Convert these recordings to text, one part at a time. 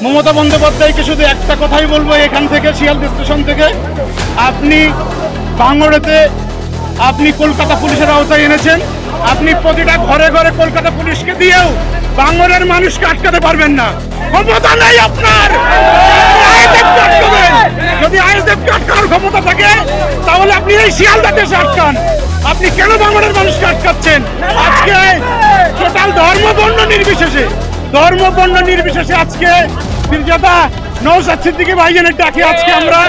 মমতা বন্দ্যোপাধ্যায়কে শুধু একটা কথাই বলবো এখান থেকে শিয়ালদা স্টেশন থেকে, আপনি ভাঙড়েতে আপনি কলকাতা পুলিশের আওতায় এনেছেন, আপনি প্রতিটা ঘরে ঘরে কলকাতা পুলিশকে দিয়েও ভাঙড়ের মানুষকে আটকাতে পারবেন না। ক্ষমতা নেই আপনার। যদি আইএসএফকে আটকানোর ক্ষমতা থাকে তাহলে আপনি এই শিয়ালদাতে এসে আটকান। আপনি কেন ভাঙড়ের মানুষকে আটকাচ্ছেন? আজকে টোটাল ধর্ম বর্ণ নির্বিশেষে আজকে পীরজাদা নওশাদ সিদ্দিকী ভাইজানের ডাকে আজকে আমরা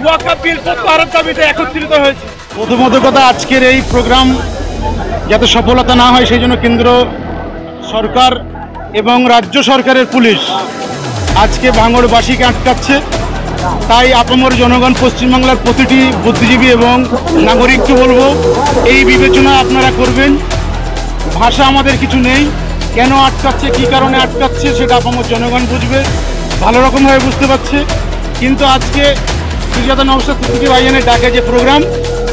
ওয়াকফ বিল প্রত্যাহারের দাবিতে একত্রিত হয়েছি। প্রথমত কথা, আজকের এই প্রোগ্রাম যাতে সফলতা না হয় সেই জন্য কেন্দ্র সরকার এবং রাজ্য সরকারের পুলিশ আজকে ভাঙড়বাসীকে আটকাচ্ছে। তাই আপামর জনগণ, পশ্চিমবাংলার প্রতিটি বুদ্ধিজীবী এবং নাগরিককে বলবো, এই বিবেচনা আপনারা করবেন। ভাষা আমাদের কিছু নেই, কেন আটকাচ্ছে, কী কারণে আটকাচ্ছে সেটা আপামর জনগণ বুঝবে, ভালো রকমভাবে বুঝতে পারছে। কিন্তু আজকে পীরজাদা নওশাদ সিদ্দিকী ভাইজানের ডাকে যে প্রোগ্রাম,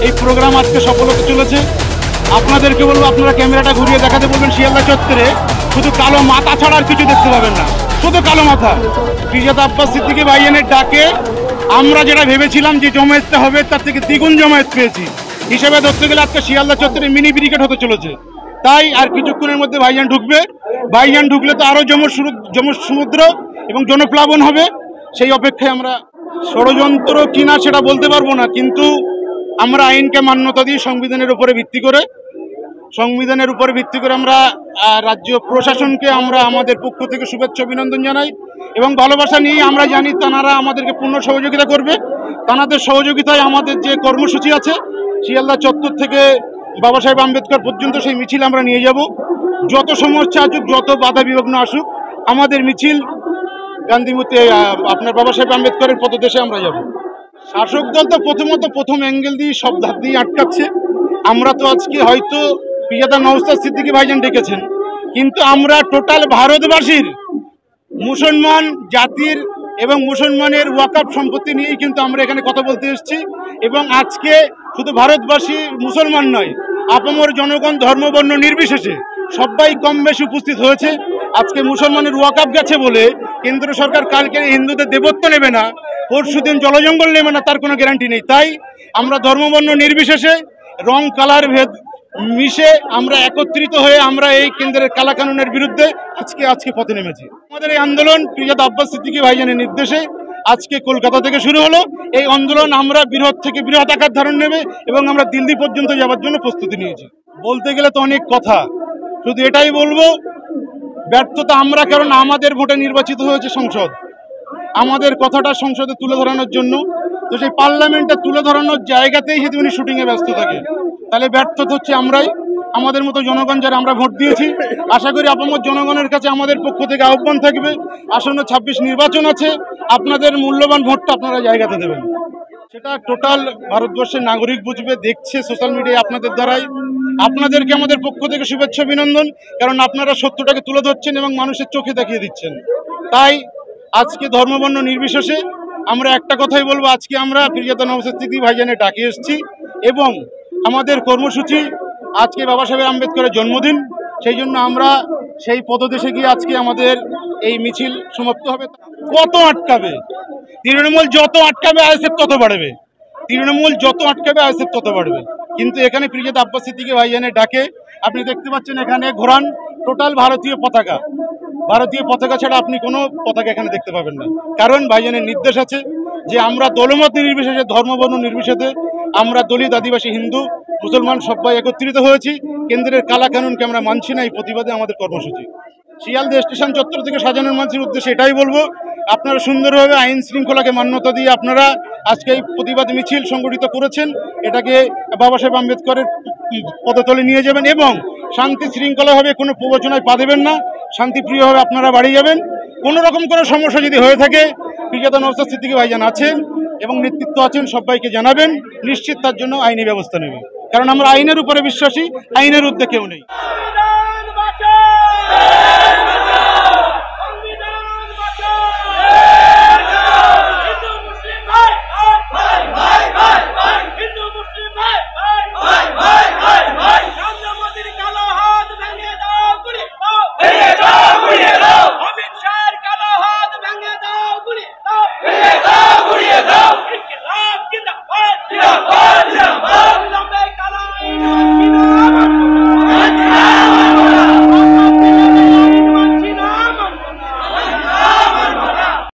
এই প্রোগ্রাম আজকে সফল হতে চলেছে। আপনাদেরকে বলবো, আপনারা ক্যামেরাটা ঘুরিয়ে দেখাতে বলবেন শিয়ালদা চত্বরে শুধু কালো মাথা ছাড়া আর কিছু দেখতে পাবেন না, শুধু কালো মাথা। পীরজাদা আব্বাস সিদ্দিকী ভাইজানের ডাকে আমরা যেটা ভেবেছিলাম যে জমায়েতটা হবে তার থেকে দ্বিগুণ জমায়েত পেয়েছি। হিসেবে ধরতে গেলে আজকে শিয়ালদা চত্বরে মিনি ব্রিগেড হতে চলেছে। তাই আর কিছুক্ষণের মধ্যে ভাইজান ঢুকবে। ভাইজান ঢুকলে তো আরও সমুদ্র এবং জনপ্লাবন হবে। সেই অপেক্ষায় আমরা, ষড়যন্ত্র কিনা সেটা বলতে পারবো না, কিন্তু আমরা আইনকে মান্যতা দিই সংবিধানের উপরে ভিত্তি করে আমরা রাজ্য প্রশাসনকে আমরা আমাদের পক্ষ থেকে শুভেচ্ছা অভিনন্দন জানাই এবং ভালোবাসা নিয়ে আমরা জানি তাঁরা আমাদেরকে পূর্ণ সহযোগিতা করবে। তাঁদের সহযোগিতায় আমাদের যে কর্মসূচি আছে শিয়ালদা চত্বর থেকে বাবা সাহেব আম্বেদকর পর্যন্ত, সেই মিছিল আমরা নিয়ে যাব। যত সমস্যা আসুক, যত বাধা বিঘ্ন আসুক, আমাদের মিছিল গান্ধীমূর্তি আপনার বাবা সাহেব আম্বেদকরের পদদেশে আমরা যাব। শাসক দল তো প্রথম অ্যাঙ্গেল দিয়ে সব ধার দিয়ে আটকাচ্ছে। আমরা তো আজকে হয়তো পীরজাদা নওশাদ সিদ্দিকী ভাইজান ডেকেছেন, কিন্তু আমরা টোটাল ভারতবাসীর মুসলমান জাতির এবং মুসলমানের ওয়াকফ সম্পত্তি নিয়েই কিন্তু আমরা এখানে কথা বলতে এসেছি। এবং আজকে শুধু ভারতবাসী মুসলমান নয়, আপামর জনগণ ধর্মবর্ণ নির্বিশেষে সবাই কম বেশি উপস্থিত হয়েছে। আজকে মুসলমানের ওয়াকফ গেছে বলে কেন্দ্র সরকার কালকে হিন্দুদের দেবত্ব নেবে না, পরশুদিন জলজঙ্গল নেবে না, তার কোনো গ্যারান্টি নেই। তাই আমরা ধর্মবর্ণ নির্বিশেষে, রং কালার ভেদ মিশে আমরা একত্রিত হয়ে আমরা এই কেন্দ্রের কালাকানুনের বিরুদ্ধে আজকে পথে নেমেছি। আমাদের এই আন্দোলন পীরজাদা আব্বাস সিদ্দিকী ভাইজানের নির্দেশে আজকে কলকাতা থেকে শুরু হলো। এই আন্দোলন আমরা বৃহৎ থেকে বৃহৎ আকার ধারণ নেবে এবং আমরা দিল্লি পর্যন্ত যাওয়ার জন্য প্রস্তুতি নিয়েছি। বলতে গেলে তো অনেক কথা, শুধু এটাই বলবো, ব্যর্থতা আমরা, কারণ আমাদের ভোটে নির্বাচিত হয়েছে সংসদ, আমাদের কথাটা সংসদে তুলে ধরানোর জন্য। তো সেই পার্লামেন্টে তুলে ধরানোর জায়গাতেই যদি উনি শুটিংয়ে ব্যস্ত থাকে, তাহলে ব্যর্থতা হচ্ছে আমরাই, আমাদের মতো জনগণ যারা আমরা ভোট দিয়েছি। আশা করি আপামর জনগণের কাছে আমাদের পক্ষ থেকে আহ্বান থাকবে, আসন্ন 26 নির্বাচন আছে, আপনাদের মূল্যবান ভোটটা আপনারা জায়গাতে দেবেন। সেটা টোটাল ভারতবর্ষের নাগরিক বুঝবে, দেখছে সোশ্যাল মিডিয়ায় আপনাদের দ্বারাই। আপনাদেরকে আমাদের পক্ষ থেকে শুভেচ্ছা অভিনন্দন, কারণ আপনারা সত্যটাকে তুলে ধরছেন এবং মানুষের চোখে দেখিয়ে দিচ্ছেন। তাই আজকে ধর্মবর্ণ নির্বিশেষে আমরা একটা কথাই বলবো, আজকে আমরা পীরজাদা নওশাদ সিদ্দিকী ভাইজানের ডাকে এসেছি এবং আমাদের কর্মসূচি আজকে বাবা সাহেব আম্বেদকরের জন্মদিন, সেই জন্য আমরা সেই পদদেশে গিয়ে আজকে আমাদের এই মিছিল সমাপ্ত হবে। কত আটকাবে তৃণমূল, যত আটকাবে আইএসএফ তত বাড়বে, কিন্তু এখানে পীরজাদা আব্বাস সিদ্দিকী ভাইজানের ডাকে আপনি দেখতে পাচ্ছেন এখানে ঘোরান টোটাল ভারতীয় পতাকা ছাড়া আপনি কোনো পতাকা এখানে দেখতে পাবেন না। কারণ ভাইজানের নির্দেশ আছে যে আমরা দলমত নির্বিশেষে, ধর্মবর্ণ নির্বিশেষে, আমরা দলিত, আদিবাসী, হিন্দু, মুসলমান সবাই একত্রিত হয়েছি। কেন্দ্রের কালাকানুনকে আমরা মানছি না, এই প্রতিবাদে আমাদের কর্মসূচি। শিয়ালদা স্টেশন চত্বর থেকে সাজানোর মানুষের উদ্দেশ্যে এটাই বলবো, আপনারা সুন্দরভাবে আইন শৃঙ্খলাকে মান্যতা দিয়ে আপনারা আজকে এই প্রতিবাদ মিছিল সংগঠিত করেছেন, এটাকে বাবা সাহেব আম্বেদকরের পদতলে নিয়ে যাবেন এবং শান্তি শৃঙ্খলাভাবে কোনো প্রবচনায় পা দেবেন না, শান্তিপ্রিয়ভাবে আপনারা বাড়ি যাবেন। কোনো রকম কোনো সমস্যা যদি হয়ে থাকে, পীরজাদা নওশাদ সিদ্দিকী ভাইজান আছেন এবং নেতৃত্ব আছেন, সবাইকে জানাবেন, নিশ্চিত তার জন্য আইনি ব্যবস্থা নেবেন। কারণ আমরা আইনের উপরে বিশ্বাসী, আইনের ঊর্ধ্বে কেউ নেই।